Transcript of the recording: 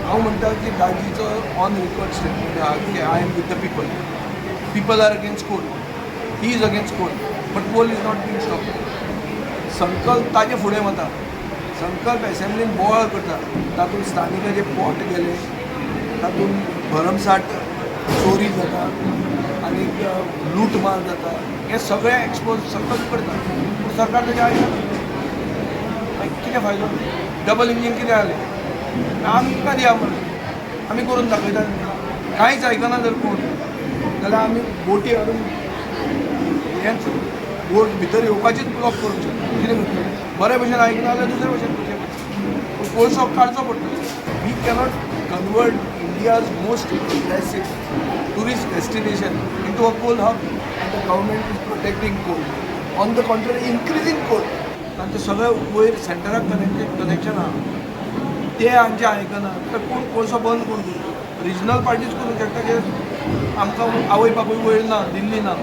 हांव म्हणटा की दाजीचो ऑन रेकॉर्ड स्टेटमेंट आहा की I am with the people. People are against coal. He is against coal. But coal is not been stop. संकल्प ताजे फुडें वता. संकल्प एसेंब्लीन बोवाळ करता. तातूंत स्थानिकाचे पोट गेले, तातूंत भरमसाट चोरी जाता आनी लूटमार जाता. हे सगळे एक्सपोज संकल्प करता. पूण सरकार ताचे आयकना. मागीर कितें फायदो? डबल इंजीन कितें जालें? आमी तुका दिया म्हणून आमी करून दाखयता. कांयच आयकना जर कोण जाल्यार आमी बोटी हाडून हेंच बोट भितर येवपाचीच ब्लॉक करूंक शकता. कितें करतले? बरे भशेन आयकना जाल्यार दुसरे भशेन करचें. पूण कोळसो काडचो पडटलो. We cannot convert India's most impressive tourist destination into a coal hub, and the government is protecting coal. On the contrary, increasing coal. तांचे सगळें वयर सेंटराक कनेक्शन आहा ते आमचे आयकना. तर कोण कोळसो बंद कोण करूं? रिजनल पार्टीज करूंक शकता की आमकां आवय बापूय वयर ना, दिल्ली ना.